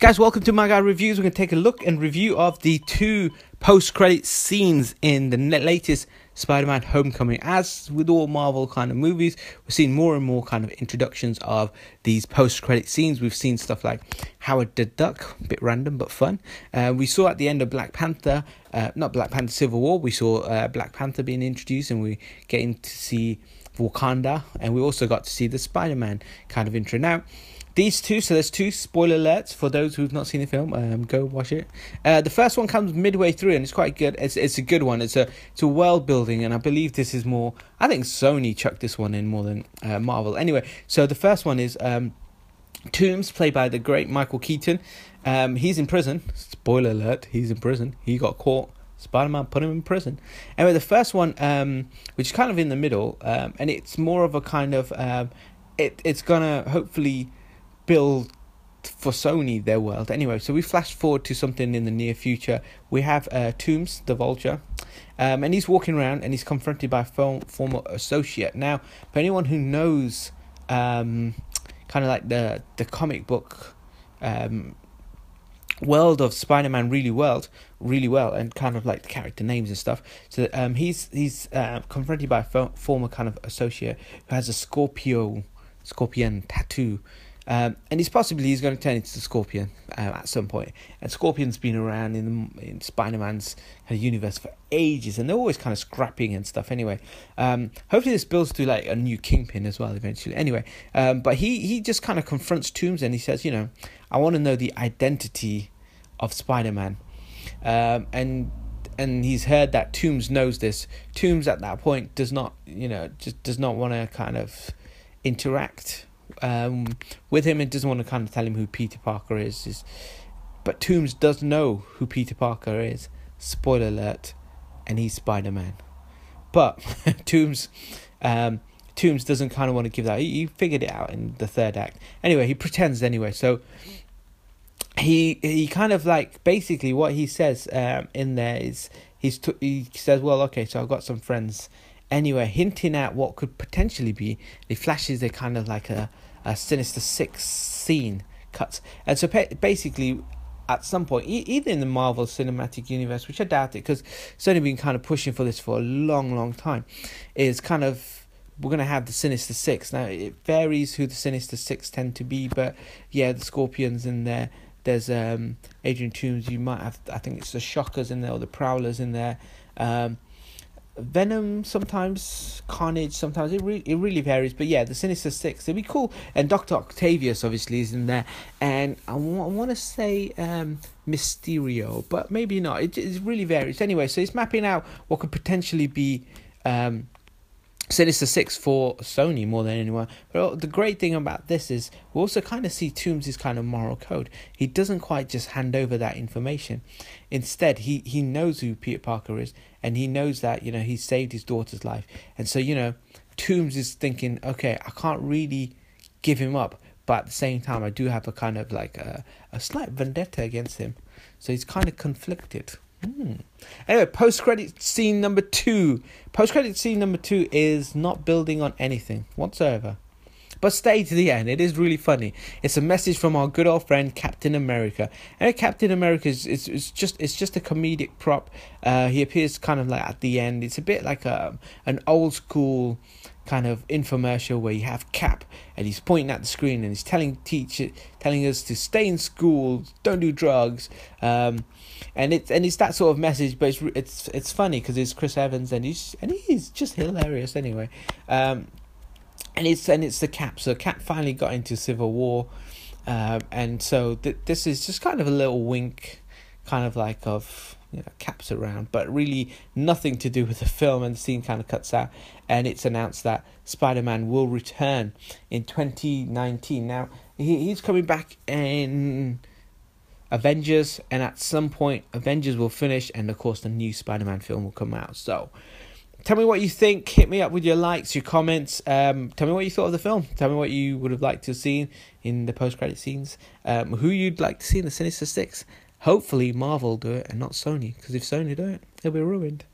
Guys, welcome to MyGuy Reviews. We're going to take a look and review of the two post-credit scenes in the latest Spider-Man Homecoming. As with all Marvel kind of movies, we're seeing more and more kind of introductions of these post-credit scenes. We've seen stuff like Howard the Duck, a bit random but fun. We saw at the end of Civil War, we saw Black Panther being introduced, and we're getting to see Wakanda, and we also got to see the Spider-Man kind of intro. Now, these two, so there's two spoiler alerts for those who've not seen the film. Go watch it. The first one comes midway through, and it's quite good. It's a good one. It's a world building, and I believe this is more. I think Sony chucked this one in more than Marvel. Anyway, so the first one is Tooms, played by the great Michael Keaton. He's in prison. Spoiler alert: he's in prison. He got caught. Spider-Man put him in prison. Anyway, the first one, which is kind of in the middle, and it's more of a kind of it's gonna hopefully build for Sony their world. Anyway, so we flash forward to something in the near future. We have Tooms, the Vulture, and he's walking around and he's confronted by a former associate. Now, for anyone who knows kind of like the comic book world of Spider-Man really well, and kind of like the character names and stuff, so he's confronted by a former kind of associate who has a scorpion tattoo. And he's going to turn into the Scorpion at some point. And Scorpion's been around in Spider-Man's kind of universe for ages, and they're always kind of scrapping and stuff. Anyway, hopefully this builds to like a new Kingpin as well eventually. Anyway, but he just kind of confronts Tooms, and he says, I want to know the identity of Spider-Man. And he's heard that Tooms knows this. Tooms at that point does not want to kind of interact with him, and doesn't want to kind of tell him who Peter Parker is. But Tooms does know who Peter Parker is. Spoiler alert, and he's Spider-Man. But Tooms doesn't kind of want to give that. He figured it out in the third act. Anyway, he pretends anyway. So he kind of like, basically what he says in there is he says, well, okay, so I've got some friends. Anyway, hinting at what could potentially be, it flashes a kind of like a Sinister Six scene cuts. And so basically, at some point, either in the Marvel Cinematic Universe, which I doubt it, because Sony been kind of pushing for this for a long, long time, is kind of, we're going to have the Sinister Six. Now, it varies who the Sinister Six tend to be, but yeah, the Scorpions in there. There's Adrian Toomes, you might have, I think it's the Shockers in there, or the Prowlers in there. Venom sometimes, Carnage sometimes, it really varies, but yeah, the Sinister Six, it'd be cool. And Dr. Octavius obviously is in there, and I want to say Mysterio, but maybe not. It really varies. Anyway, so it's mapping out what could potentially be Sinister Six for Sony more than anyone. But the great thing about this is we also kind of see Toomes' kind of moral code. He doesn't quite just hand over that information. Instead, he knows who Peter Parker is, and he knows that, he saved his daughter's life. And so, Toomes is thinking, okay, I can't really give him up, but at the same time, I do have a kind of like a slight vendetta against him. So he's kind of conflicted. Anyway, post-credit scene number 2. Post-credit scene number 2 is not building on anything whatsoever, but stay to the end. It is really funny. It's a message from our good old friend Captain America. And Captain America is just a comedic prop. He appears kind of like at the end. It's a bit like an old school kind of infomercial where you have Cap and he's pointing at the screen and he's telling us to stay in school, don't do drugs, and it's that sort of message. But it's funny because it's Chris Evans and he's just hilarious anyway. And it's the Cap. So Cap finally got into Civil War, and so this is just kind of a little wink, kind of like of Cap's around, but really nothing to do with the film. And the scene kind of cuts out, and it's announced that Spider-Man will return in 2019. Now he's coming back in Avengers, and at some point Avengers will finish, and of course the new Spider-Man film will come out. So tell me what you think. Hit me up with your likes, your comments. Tell me what you thought of the film. Tell me what you would have liked to have seen in the post-credit scenes. Who you'd like to see in the Sinister Six. Hopefully Marvel do it and not Sony, because if Sony do it, it'll be ruined.